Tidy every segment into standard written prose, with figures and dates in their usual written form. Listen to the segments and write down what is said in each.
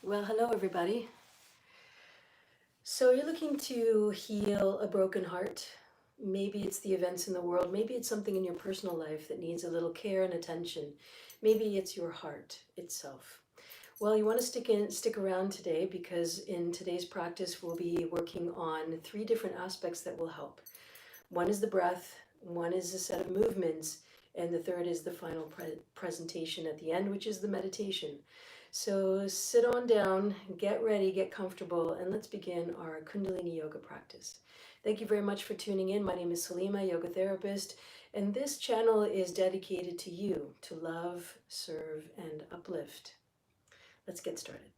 Well, hello everybody. So you're looking to heal a broken heart. Maybe it's the events in the world. Maybe it's something in your personal life that needs a little care and attention. Maybe it's your heart itself. Well, you want to stick around today because in today's practice we'll be working on 3 different aspects that will help. One is the breath, one is a set of movements, and the third is the final presentation at the end, which is the meditation. So sit on down, get ready, get comfortable, and let's begin our Kundalini Yoga practice. Thank you very much for tuning in. My name is Salima, yoga therapist, and this channel is dedicated to you, to love, serve, and uplift. Let's get started.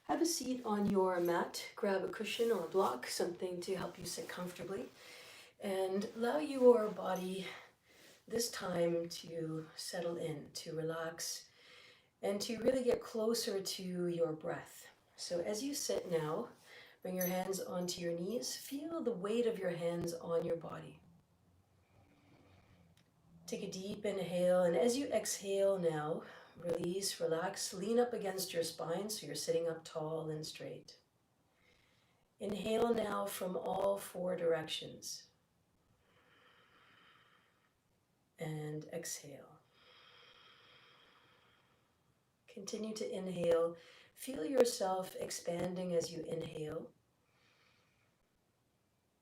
Have a seat on your mat, grab a cushion or a block, something to help you sit comfortably, and allow your body this time to settle in, to relax, and to really get closer to your breath. So as you sit now, bring your hands onto your knees, feel the weight of your hands on your body. Take a deep inhale, and as you exhale now, release, relax, lean up against your spine so you're sitting up tall and straight. Inhale now from all 4 directions. And exhale. Continue to inhale. Feel yourself expanding as you inhale.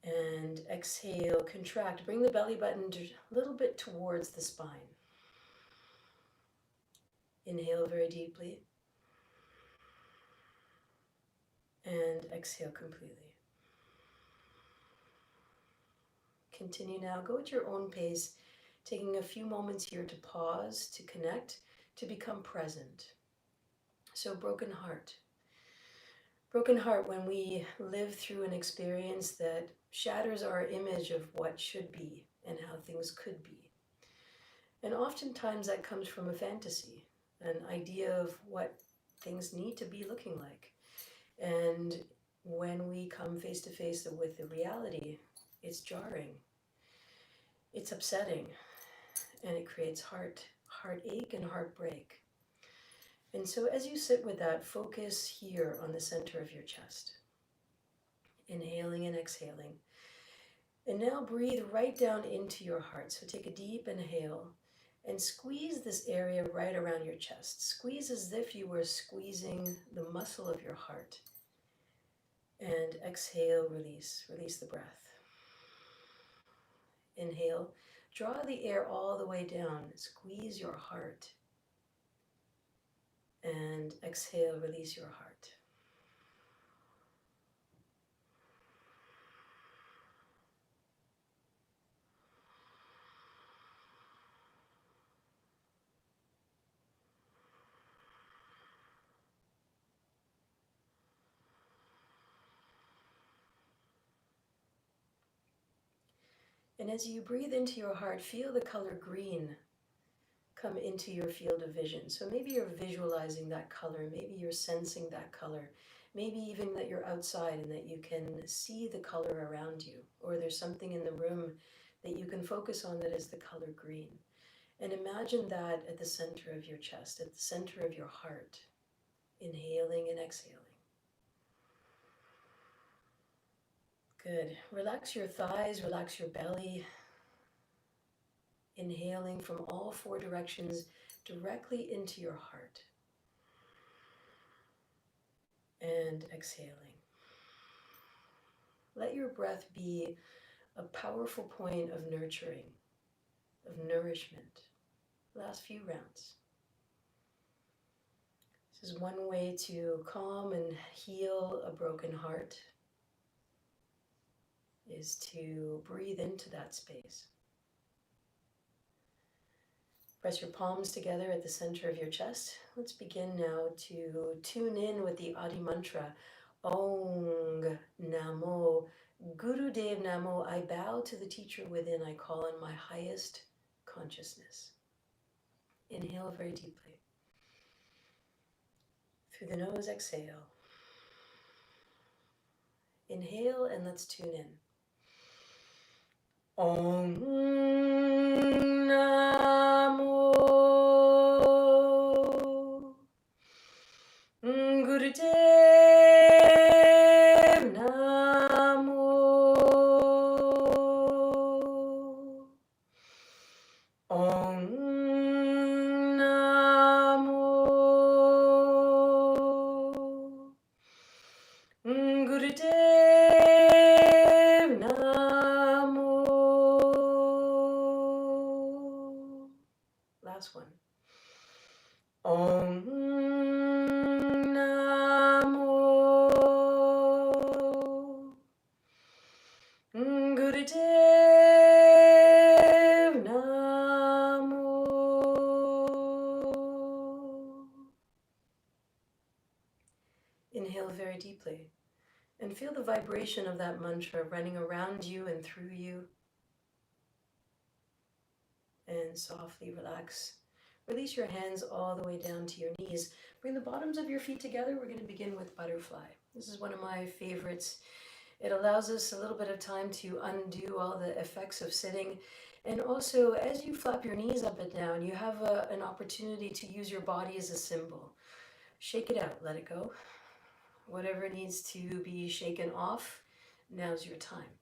And exhale, contract. Bring the belly button a little bit towards the spine. Inhale very deeply. And exhale completely. Continue now. Go at your own pace, taking a few moments here to pause, to connect, to become present. So broken heart. Broken heart when we live through an experience that shatters our image of what should be and how things could be. And oftentimes that comes from a fantasy, an idea of what things need to be looking like. And when we come face to face with the reality, it's jarring, it's upsetting, and it creates heartache and heartbreak. And so as you sit with that, focus here on the center of your chest. Inhaling and exhaling. And now breathe right down into your heart. So take a deep inhale and squeeze this area right around your chest. Squeeze as if you were squeezing the muscle of your heart. And exhale, release. Release the breath. Inhale. Draw the air all the way down. Squeeze your heart. And exhale, release your heart. And as you breathe into your heart, feel the color green come into your field of vision. So maybe you're visualizing that color, maybe you're sensing that color, maybe even that you're outside and that you can see the color around you, or there's something in the room that you can focus on that is the color green. And imagine that at the center of your chest, at the center of your heart, inhaling and exhaling. Good. Relax your thighs, relax your belly. Inhaling from all 4 directions directly into your heart. And exhaling. Let your breath be a powerful point of nurturing, of nourishment. Last few rounds. This is one way to calm and heal a broken heart, is to breathe into that space. Press your palms together at the center of your chest. Let's begin now to tune in with the Adi mantra. Om Namo Gurudev Namo. I bow to the teacher within. I call on my highest consciousness. Inhale very deeply. Through the nose, exhale. Inhale and let's tune in. Om Namo Gurudev Namo Om Namo Gurudev Namo. Last one. Om Namo Gurudev Namo. Inhale very deeply and feel the vibration of that mantra running around you and through you. And softly relax. Release your hands all the way down to your knees. Bring the bottoms of your feet together. We're going to begin with butterfly. This is one of my favorites. It allows us a little bit of time to undo all the effects of sitting. And also, as you flap your knees up and down, you have an opportunity to use your body as a symbol. Shake it out, let it go. Whatever needs to be shaken off, now's your time.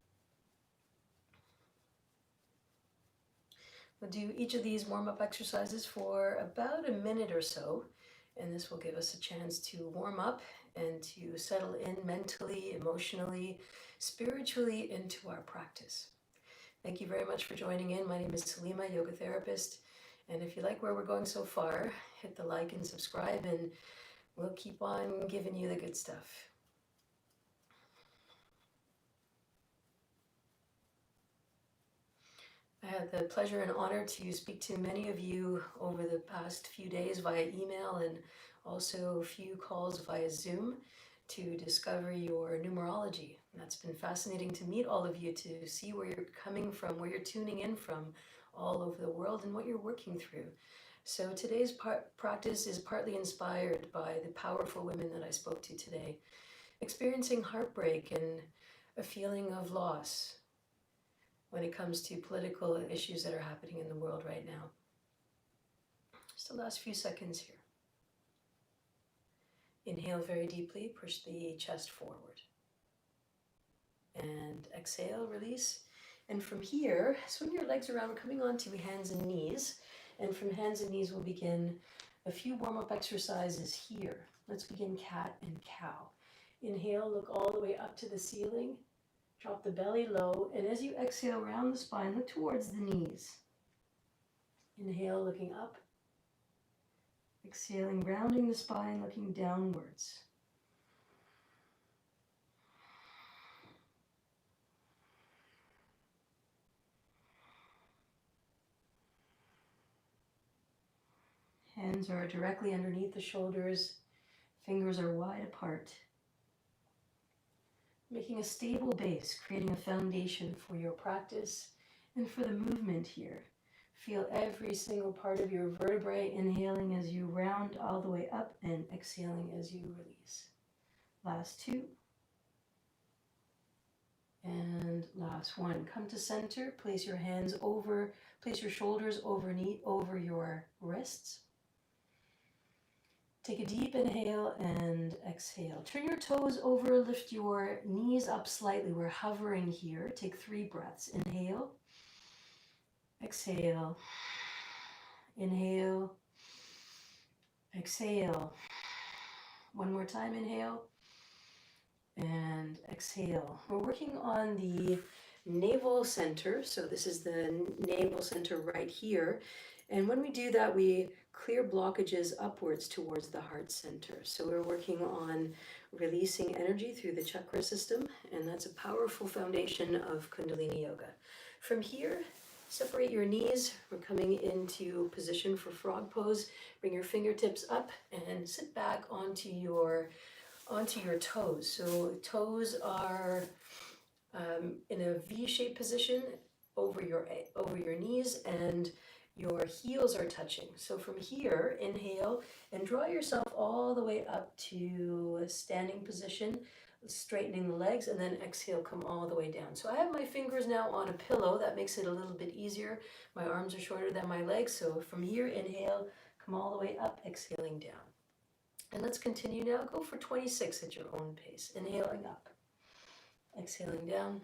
We'll do each of these warm-up exercises for about a minute or so, and this will give us a chance to warm up and to settle in mentally, emotionally, spiritually into our practice. Thank you very much for joining in. My name is Salima, yoga therapist, and if you like where we're going so far, hit the like and subscribe, and we'll keep on giving you the good stuff. I had the pleasure and honor to speak to many of you over the past few days via email and also a few calls via Zoom to discover your numerology. And that's been fascinating to meet all of you, to see where you're coming from, where you're tuning in from all over the world and what you're working through. So today's practice is partly inspired by the powerful women that I spoke to today, experiencing heartbreak and a feeling of loss when it comes to political issues that are happening in the world right now. Just the last few seconds here. Inhale very deeply, push the chest forward. And exhale, release. And from here, swing your legs around, coming onto hands and knees. And from hands and knees, we'll begin a few warm-up exercises here. Let's begin cat and cow. Inhale, look all the way up to the ceiling. Drop the belly low, and as you exhale, round the spine, look towards the knees. Inhale, looking up. Exhaling, rounding the spine, looking downwards. Hands are directly underneath the shoulders. Fingers are wide apart. Making a stable base, creating a foundation for your practice and for the movement here. Feel every single part of your vertebrae, inhaling as you round all the way up and exhaling as you release. Last two. And last one. Come to center, place your shoulders over your wrists. Take a deep inhale and exhale. Turn your toes over, lift your knees up slightly. We're hovering here. Take 3 breaths. Inhale, exhale, inhale, exhale. One more time, inhale and exhale. We're working on the navel center. So this is the navel center right here. And when we do that, we clear blockages upwards towards the heart center. So we're working on releasing energy through the chakra system, and that's a powerful foundation of Kundalini Yoga. From here, separate your knees. We're coming into position for frog pose. Bring your fingertips up and sit back onto your toes. So toes are in a V-shaped position over your knees, and your heels are touching. So from here, inhale and draw yourself all the way up to a standing position, straightening the legs, and then exhale, come all the way down. So I have my fingers now on a pillow. That makes it a little bit easier. My arms are shorter than my legs. So from here, inhale, come all the way up, exhaling down. And let's continue now. Go for 26 at your own pace. Inhaling up, exhaling down.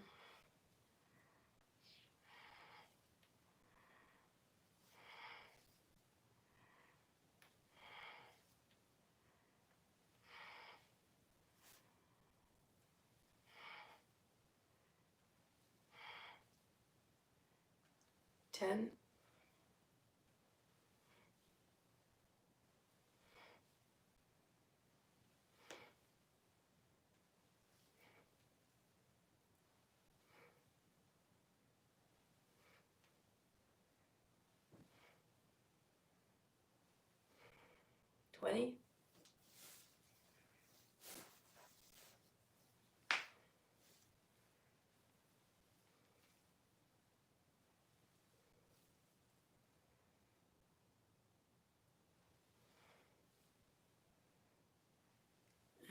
Ten, 20,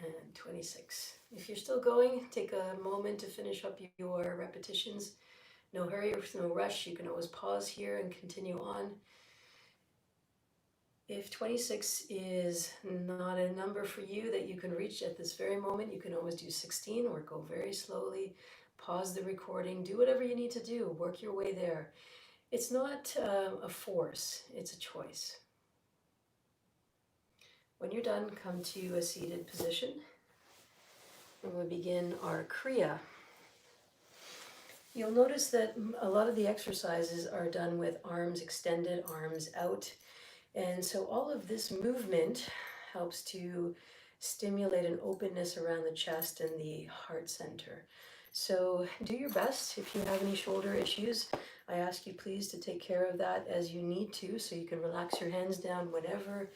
and 26. If you're still going, take a moment to finish up your repetitions. No hurry, no rush. You can always pause here and continue on. If 26 is not a number for you that you can reach at this very moment, you can always do 16 or go very slowly. Pause the recording. Do whatever you need to do. Work your way there. It's not a force. It's a choice. When you're done, come to a seated position. And we'll begin our Kriya. You'll notice that a lot of the exercises are done with arms extended, arms out. And so all of this movement helps to stimulate an openness around the chest and the heart center. So do your best. If you have any shoulder issues, I ask you please to take care of that as you need to, so you can relax your hands down whenever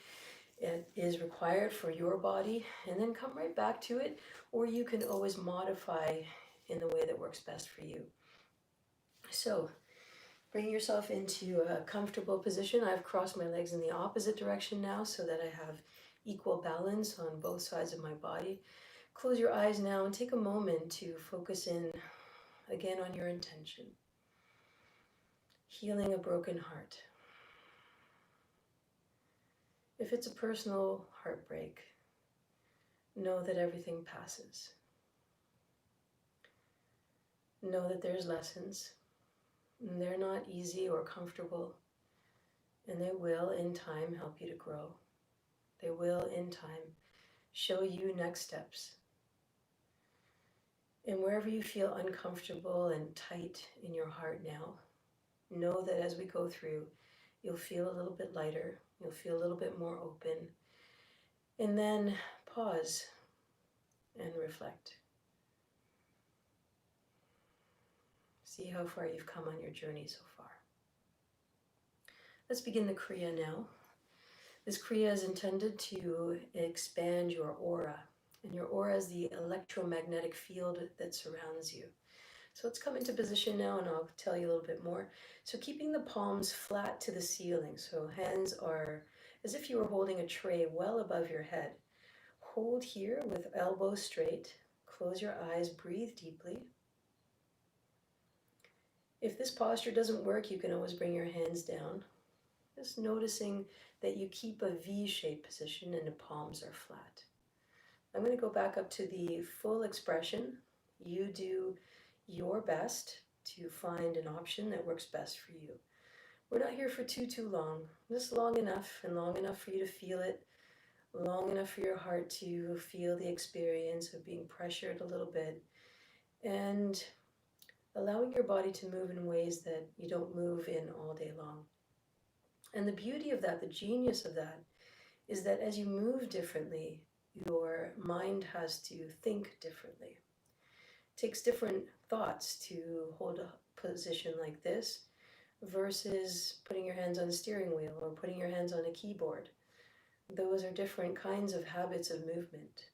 it is required for your body, and then come right back to it, or you can always modify in the way that works best for you. So bring yourself into a comfortable position. I've crossed my legs in the opposite direction now so that I have equal balance on both sides of my body. Close your eyes now and take a moment to focus in again on your intention. Healing a broken heart. If it's a personal heartbreak, know that everything passes. Know that there's lessons. And they're not easy or comfortable, and they will in time help you to grow. They will in time show you next steps. And wherever you feel uncomfortable and tight in your heart now, know that as we go through, you'll feel a little bit lighter, you'll feel a little bit more open, and then pause and reflect. See how far you've come on your journey so far. Let's begin the Kriya now. This Kriya is intended to expand your aura. And your aura is the electromagnetic field that surrounds you. So let's come into position now and I'll tell you a little bit more. So keeping the palms flat to the ceiling. So hands are as if you were holding a tray well above your head. Hold here with elbows straight. Close your eyes, breathe deeply. If this posture doesn't work, you can always bring your hands down. Just noticing that you keep a V-shaped position and the palms are flat. I'm going to go back up to the full expression. You do your best to find an option that works best for you. We're not here for too long, just long enough, and long enough for you to feel it, long enough for your heart to feel the experience of being pressured a little bit, and allowing your body to move in ways that you don't move in all day long. And the beauty of that, the genius of that, is that as you move differently, your mind has to think differently. It takes different thoughts to hold a position like this versus putting your hands on a steering wheel or putting your hands on a keyboard. Those are different kinds of habits of movement.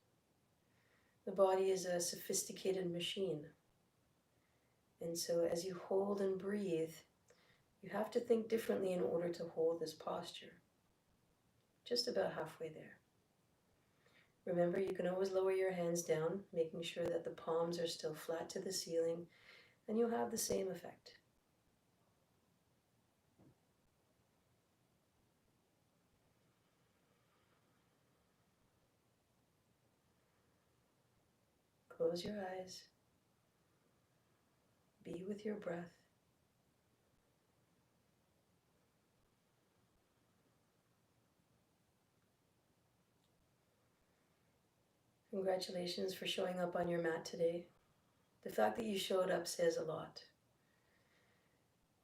The body is a sophisticated machine. And so as you hold and breathe, You have to think differently in order to hold this posture. Just about halfway there. Remember, you can always lower your hands down, making sure that the palms are still flat to the ceiling, and you'll have the same effect. Close your eyes. Be with your breath. Congratulations for showing up on your mat today. The fact that you showed up says a lot.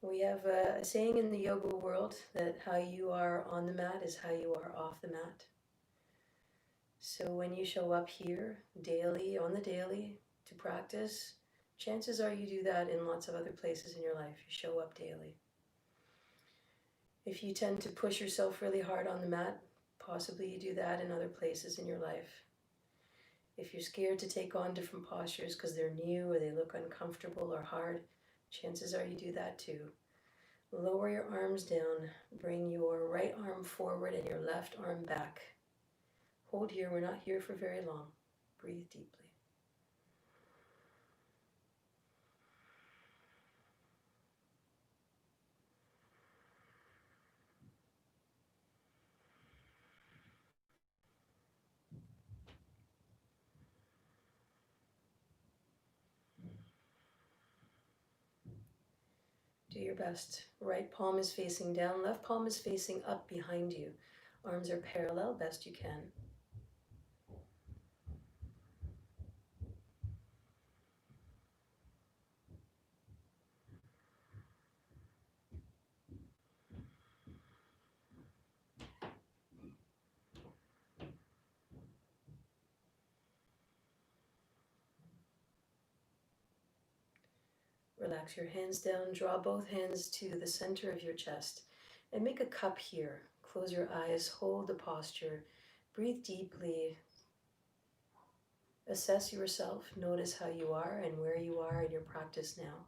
We have a saying in the yoga world that how you are on the mat is how you are off the mat. So when you show up here daily, on the daily, to practice, chances are you do that in lots of other places in your life. You show up daily. If you tend to push yourself really hard on the mat, possibly you do that in other places in your life. If you're scared to take on different postures because they're new or they look uncomfortable or hard, chances are you do that too. Lower your arms down, bring your right arm forward and your left arm back. Hold here, we're not here for very long. Breathe deeply. Do your best. Right palm is facing down, left palm is facing up behind you. Arms are parallel, best you can. Relax your hands down, draw both hands to the center of your chest and make a cup here. Close your eyes, hold the posture, breathe deeply. Assess yourself, notice how you are and where you are in your practice now.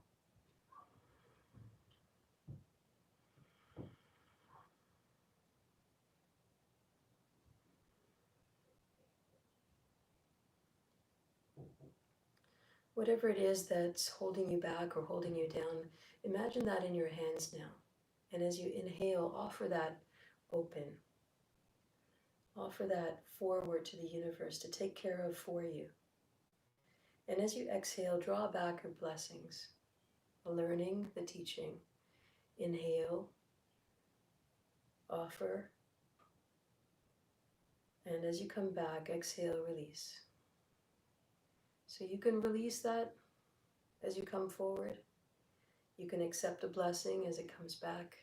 Whatever it is that's holding you back or holding you down, imagine that in your hands now. And as you inhale, offer that open. Offer that forward to the universe to take care of for you. And as you exhale, draw back your blessings, the learning, the teaching. Inhale, offer, and as you come back, exhale, release. So you can release that as you come forward. You can accept a blessing as it comes back.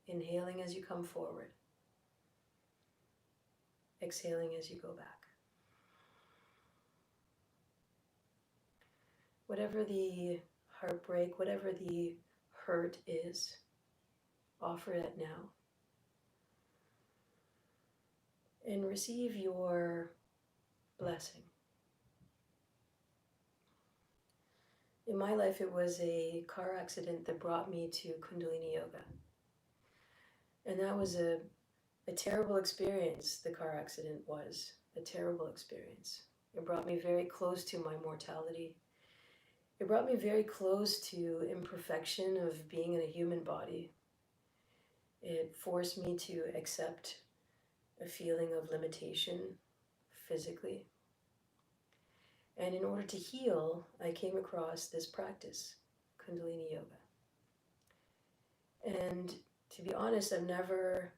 Inhaling as you come forward. Exhaling as you go back. Whatever the heartbreak, whatever the hurt is, offer it now. And receive your blessing. In my life, it was a car accident that brought me to Kundalini Yoga. And that was a terrible experience, the car accident was. A terrible experience. It brought me very close to my mortality. It brought me very close to imperfection of being in a human body. It forced me to accept a feeling of limitation physically. And in order to heal, I came across this practice, Kundalini Yoga. And to be honest, I've never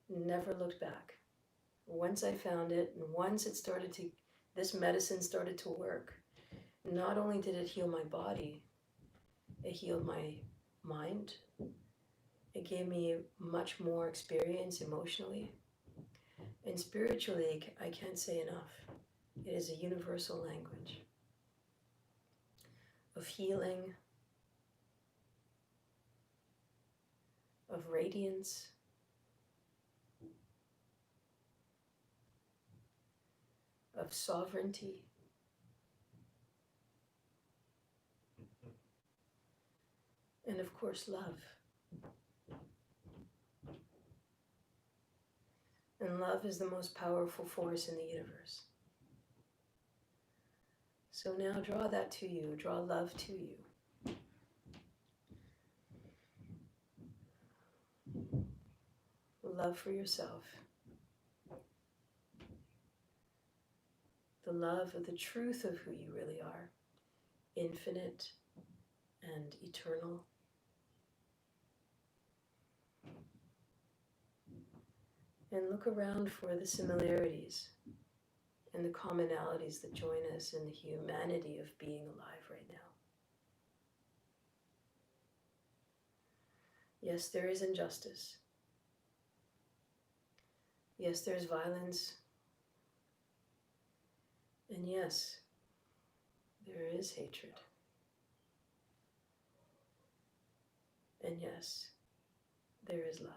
looked back. Once I found it, and once this medicine started to work, not only did it heal my body, it healed my mind. It gave me much more experience emotionally. And spiritually, I can't say enough. It is a universal language of healing, of radiance, of sovereignty, and of course love. And love is the most powerful force in the universe. So now draw that to you, draw love to you. Love for yourself. The love of the truth of who you really are, infinite and eternal. And look around for the similarities and the commonalities that join us in the humanity of being alive right now. Yes, there is injustice. Yes, there's violence. And yes, there is hatred. And yes, there is love.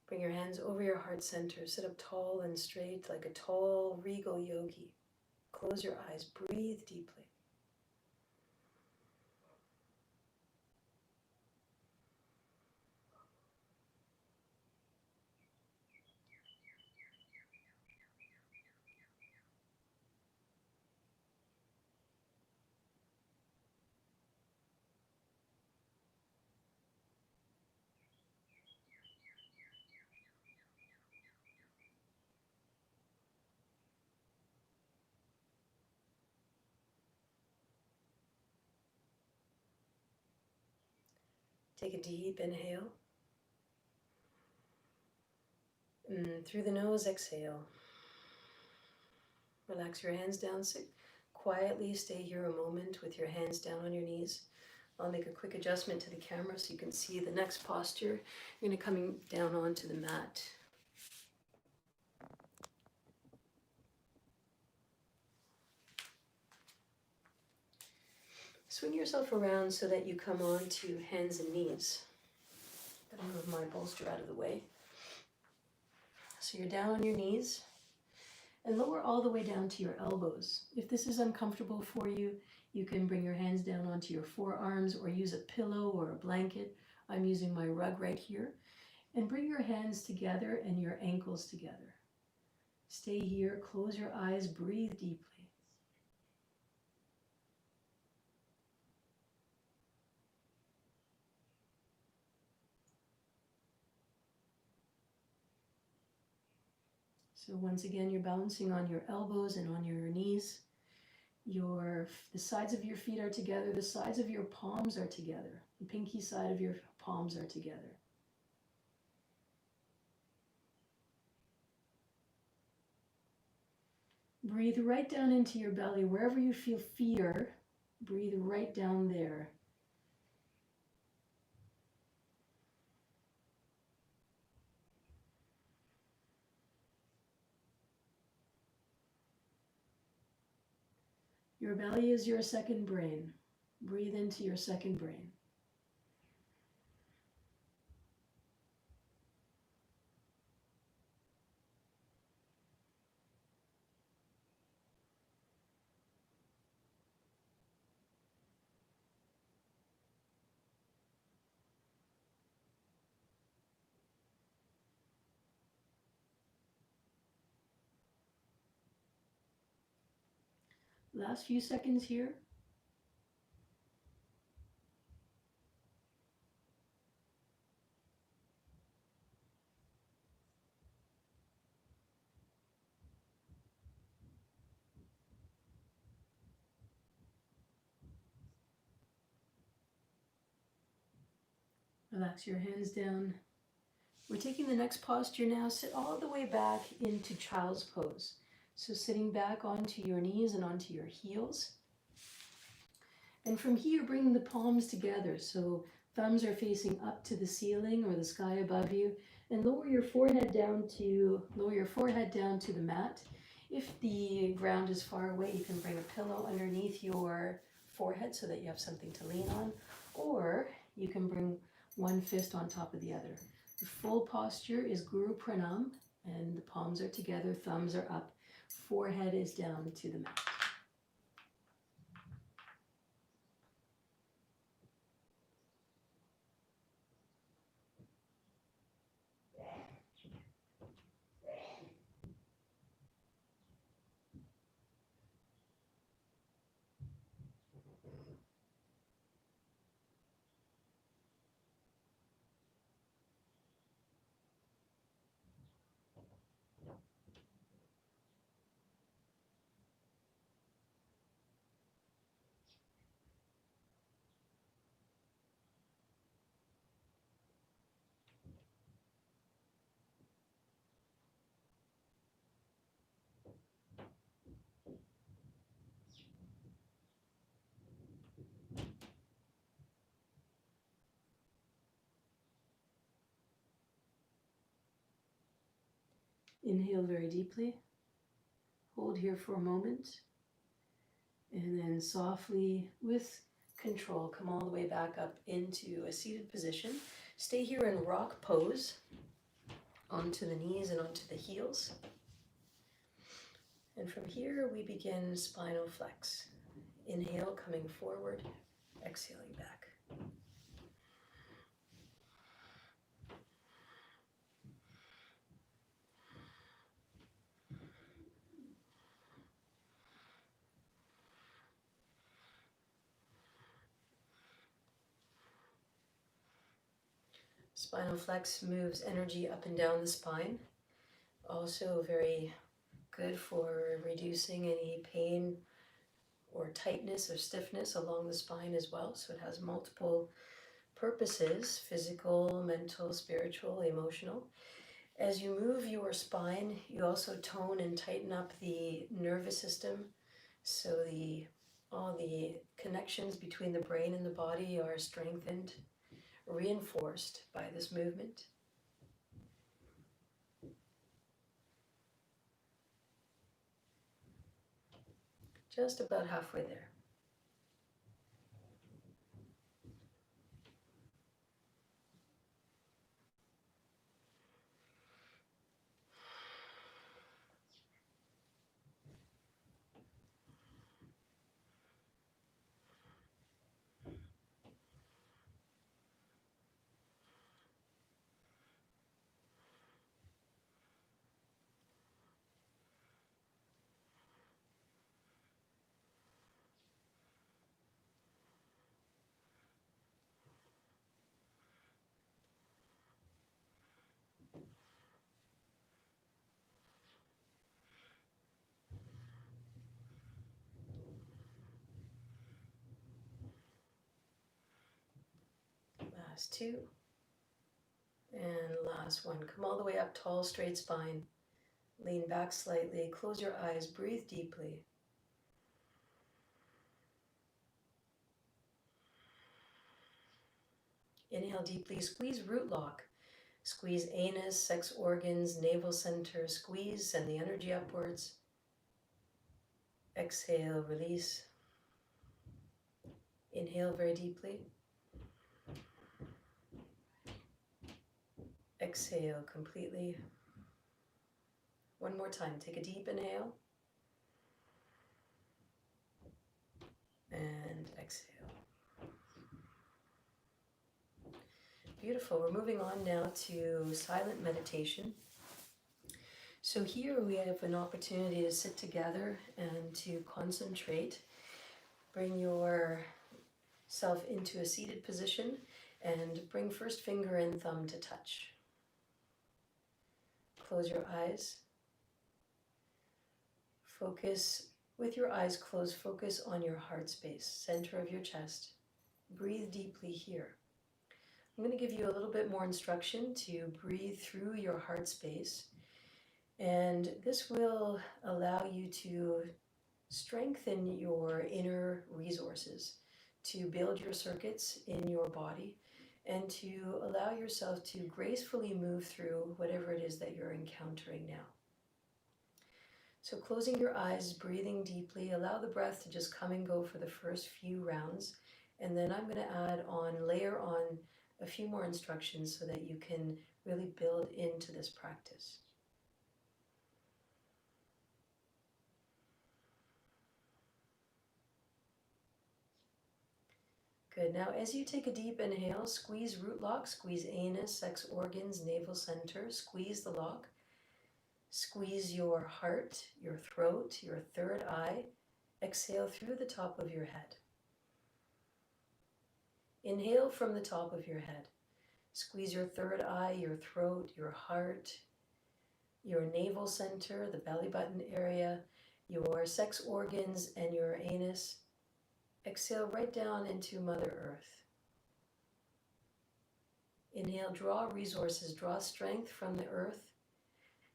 Bring your hands over your heart center. Sit up tall and straight like a tall, regal yogi. Close your eyes. Breathe deeply. Take a deep inhale. And through the nose, exhale. Relax your hands down. Sit quietly. Stay here a moment with your hands down on your knees. I'll make a quick adjustment to the camera so you can see the next posture. You're going to come down onto the mat. Swing yourself around so that you come onto hands and knees. I'm going to move my bolster out of the way. So you're down on your knees and lower all the way down to your elbows. If this is uncomfortable for you, you can bring your hands down onto your forearms or use a pillow or a blanket. I'm using my rug right here. And bring your hands together and your ankles together. Stay here, close your eyes, breathe deeply. So once again, you're balancing on your elbows and on your knees. The sides of your feet are together. The sides of your palms are together. The pinky side of your palms are together. Breathe right down into your belly. Wherever you feel fear, breathe right down there. Your belly is your second brain. Breathe into your second brain. Last few seconds here. Relax your hands down. We're taking the next posture now. Sit all the way back into child's pose. So sitting back onto your knees and onto your heels. And from here, bring the palms together. So thumbs are facing up to the ceiling or the sky above you. And lower your forehead down to the mat. If the ground is far away, you can bring a pillow underneath your forehead so that you have something to lean on. Or you can bring one fist on top of the other. The full posture is Guru Pranam, and the palms are together, thumbs are up, forehead is down to the mat. Inhale very deeply. Hold here for a moment. And then softly, with control, come all the way back up into a seated position. Stay here in rock pose, onto the knees and onto the heels. And from here, we begin spinal flex. Inhale, coming forward, exhaling back. Spinal flex moves energy up and down the spine. Also very good for reducing any pain or tightness or stiffness along the spine as well. So it has multiple purposes: physical, mental, spiritual, emotional. As you move your spine, you also tone and tighten up the nervous system. So all the connections between the brain and the body are strengthened, reinforced by this movement. Just about halfway there. Last two. And last one. Come all the way up, tall, straight spine. Lean back slightly. Close your eyes. Breathe deeply. Inhale deeply. Squeeze root lock. Squeeze anus, sex organs, navel center. Squeeze. Send the energy upwards. Exhale. Release. Inhale very deeply. Exhale completely. One more time. Take a deep inhale. And exhale. Beautiful. We're moving on now to silent meditation. So here we have an opportunity to sit together and to concentrate. Bring yourself into a seated position and bring first finger and thumb to touch. Close your eyes. Focus, with your eyes closed, focus on your heart space, center of your chest. Breathe deeply here. I'm going to give you a little bit more instruction to breathe through your heart space, and this will allow you to strengthen your inner resources, to build your circuits in your body, and to allow yourself to gracefully move through whatever it is that you're encountering now. So closing your eyes, breathing deeply, allow the breath to just come and go for the first few rounds, and then I'm going to layer on a few more instructions so that you can really build into this practice. Good. Now, as you take a deep inhale, squeeze root lock, squeeze anus, sex organs, navel center, squeeze the lock. Squeeze your heart, your throat, your third eye. Exhale through the top of your head. Inhale from the top of your head. Squeeze your third eye, your throat, your heart, your navel center, the belly button area, your sex organs, and your anus. Exhale right down into Mother Earth. Inhale, draw resources, draw strength from the earth.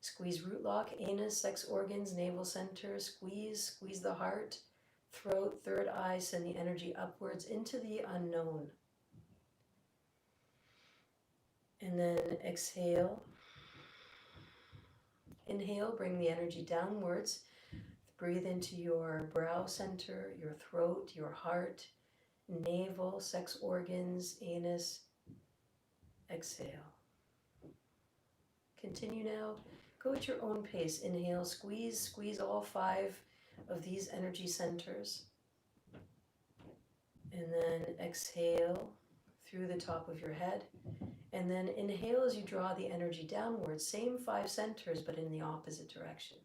Squeeze root lock, anus, sex organs, navel center. Squeeze the heart, throat, third eye. Send the energy upwards into the unknown. And then exhale. Inhale, bring the energy downwards. Breathe into your brow center, your throat, your heart, navel, sex organs, anus. Exhale. Continue now. Go at your own pace. Inhale, squeeze all 5 of these energy centers. And then exhale through the top of your head. And then inhale as you draw the energy downwards. Same 5 centers, but in the opposite direction.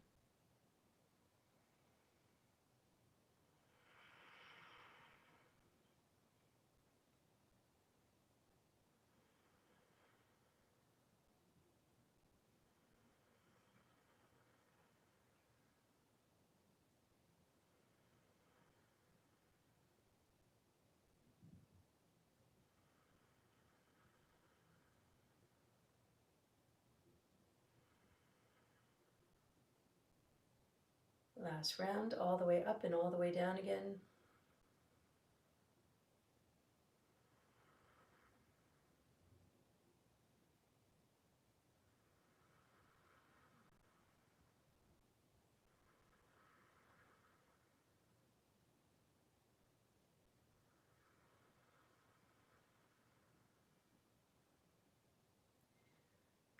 Last round, all the way up and all the way down again.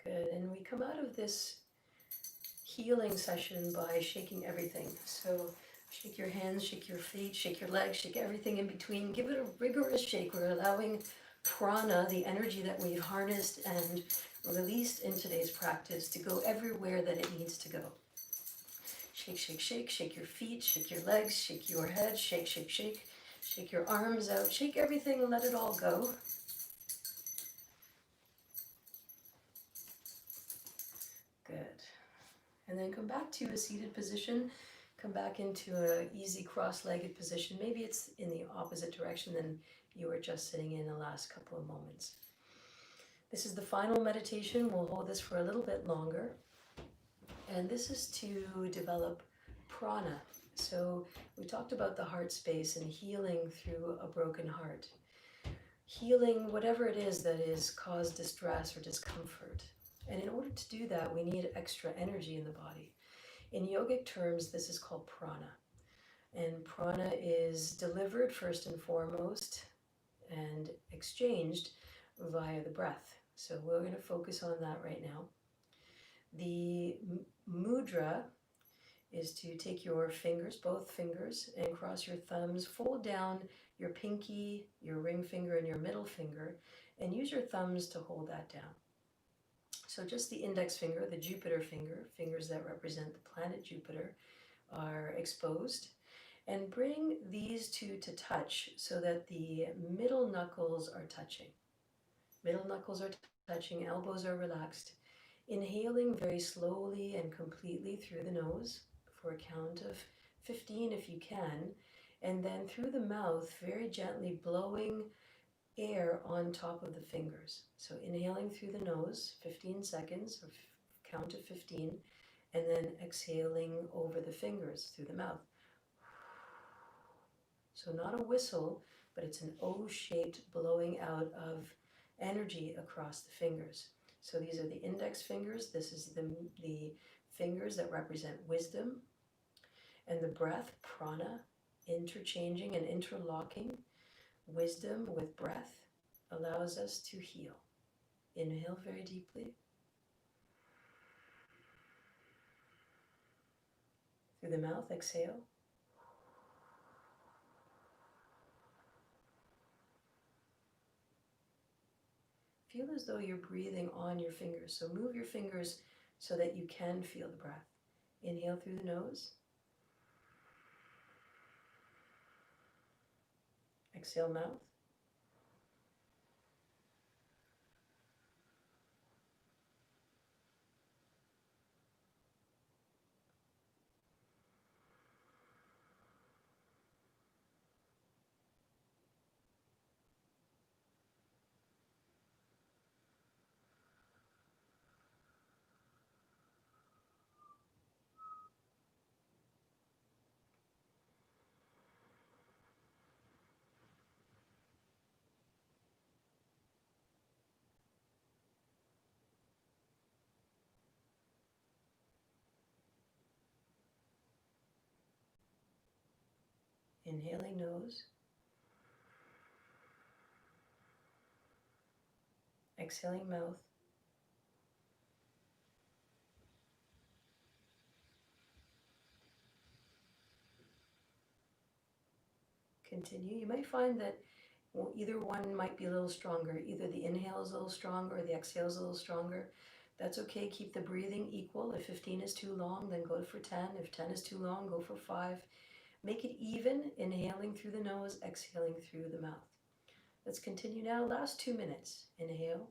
Good, and we come out of this healing session by shaking everything. So shake your hands, shake your feet, shake your legs, shake everything in between. Give it a rigorous shake. We're allowing prana, the energy that we've harnessed and released in today's practice, to go everywhere that it needs to go. Shake, shake, shake, shake your feet, shake your legs, shake your head, shake, shake, shake. Shake your arms out, shake everything and let it all go. Good. And then come back to a seated position. Come back into an easy cross-legged position. Maybe it's in the opposite direction than you were just sitting in the last couple of moments. This is the final meditation. We'll hold this for a little bit longer. And this is to develop prana. So we talked about the heart space and healing through a broken heart. Healing whatever it is that has caused distress or discomfort. And in order to do that, we need extra energy in the body. In yogic terms, this is called prana. And prana is delivered first and foremost and exchanged via the breath. So we're going to focus on that right now. The mudra is to take your fingers, both fingers, and cross your thumbs, fold down your pinky, your ring finger, and your middle finger, and use your thumbs to hold that down. So just the index finger, the Jupiter finger, fingers that represent the planet Jupiter, are exposed. And bring these two to touch so that the middle knuckles are touching. Middle knuckles are touching, elbows are relaxed. Inhaling very slowly and completely through the nose for a count of 15 if you can. And then through the mouth, very gently blowing air on top of the fingers. So inhaling through the nose, 15 seconds, or count of 15, and then exhaling over the fingers through the mouth. So not a whistle, but it's an O-shaped blowing out of energy across the fingers. So these are the index fingers. This is the fingers that represent wisdom. And the breath, prana, interchanging and interlocking. Wisdom with breath allows us to heal. Inhale very deeply. Through the mouth, exhale. Feel as though you're breathing on your fingers. So move your fingers so that you can feel the breath. Inhale through the nose. Exhale, mouth. Inhaling nose. Exhaling mouth. Continue. You might find that either one might be a little stronger. Either the inhale is a little stronger or the exhale is a little stronger. That's okay. Keep the breathing equal. If 15 is too long, then go for 10. If 10 is too long, go for 5. Make it even, inhaling through the nose, exhaling through the mouth. Let's continue now. Last 2 minutes. Inhale.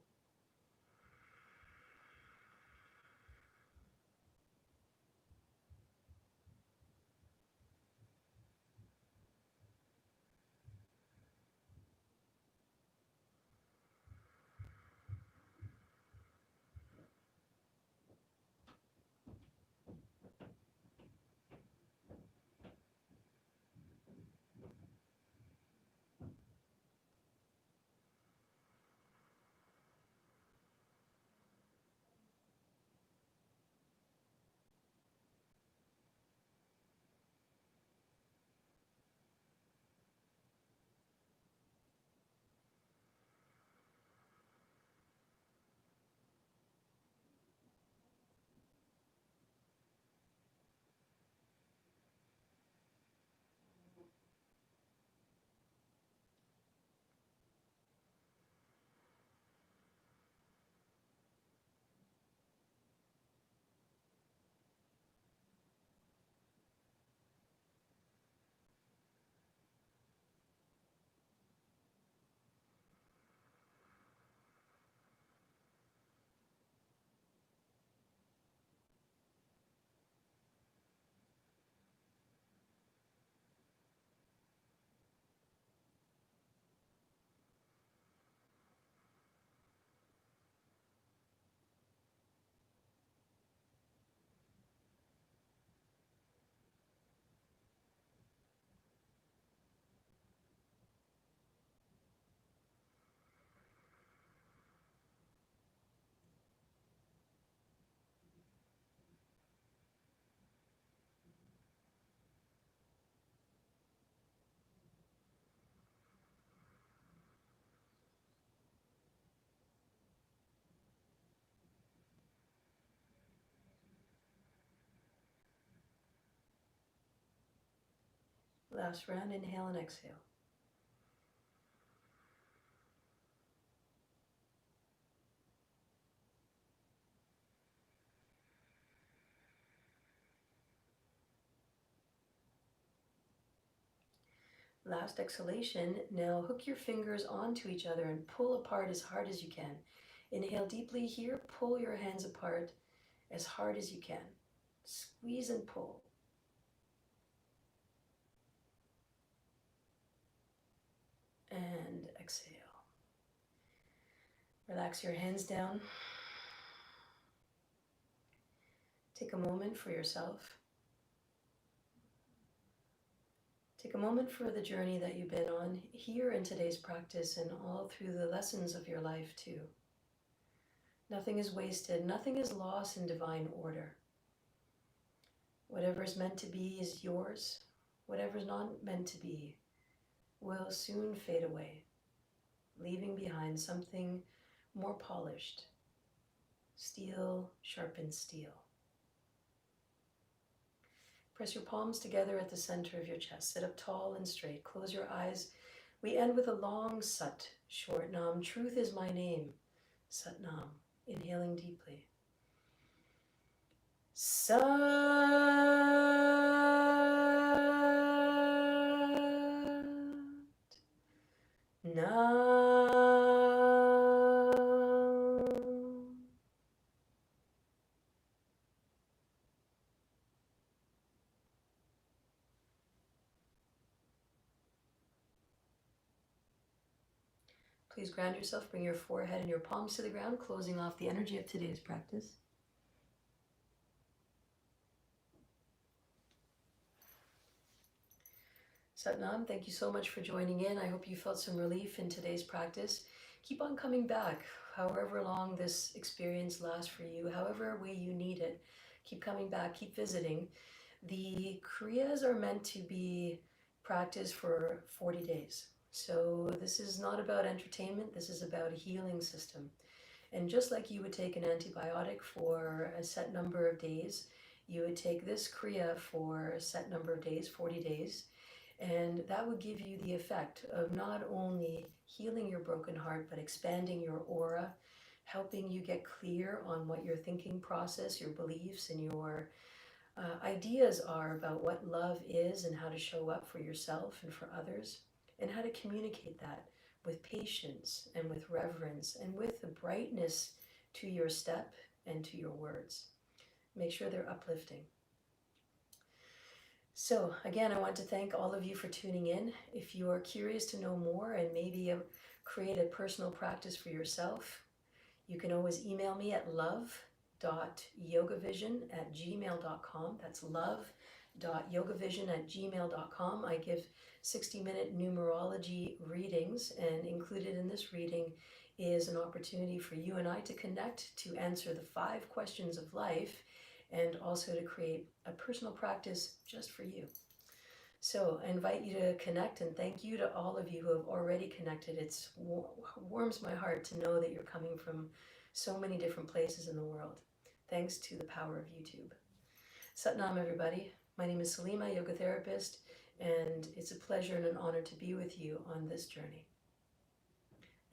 Last round. Inhale and exhale. Last exhalation. Now hook your fingers onto each other and pull apart as hard as you can. Inhale deeply here. Pull your hands apart as hard as you can. Squeeze and pull. And exhale. Relax your hands down. Take a moment for yourself. Take a moment for the journey that you've been on here in today's practice and all through the lessons of your life too. Nothing is wasted, nothing is lost in divine order. Whatever is meant to be is yours. Whatever is not meant to be will soon fade away, leaving behind something more polished. Steel sharpens steel. Press your palms together at the center of your chest. Sit up tall and straight. Close your eyes. We end with a long Sat, short Nam. Truth is my name. Sat Nam. Inhaling deeply. Sat Nam. Please ground yourself. Bring your forehead and your palms to the ground, closing off the energy of today's practice. Satnam, thank you so much for joining in. I hope you felt some relief in today's practice. Keep on coming back, however long this experience lasts for you, however way you need it. Keep coming back, keep visiting. The Kriyas are meant to be practice for 40 days. So this is not about entertainment, this is about a healing system. And just like you would take an antibiotic for a set number of days, you would take this Kriya for a set number of days, 40 days, and that would give you the effect of not only healing your broken heart, but expanding your aura, helping you get clear on what your thinking process, your beliefs, and your ideas are about what love is and how to show up for yourself and for others, and how to communicate that with patience and with reverence and with the brightness to your step and to your words. Make sure they're uplifting. So again, I want to thank all of you for tuning in. If you are curious to know more and maybe create a personal practice for yourself, you can always email me at love.yogavision@gmail.com. That's love.yogavision@gmail.com. I give 60-minute numerology readings, and included in this reading is an opportunity for you and I to connect, to answer the 5 questions of life, and also to create a personal practice just for you. So I invite you to connect, and thank you to all of you who have already connected. It warms my heart to know that you're coming from so many different places in the world, thanks to the power of YouTube. Satnam, everybody. My name is Salima, yoga therapist, and it's a pleasure and an honor to be with you on this journey.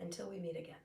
Until we meet again.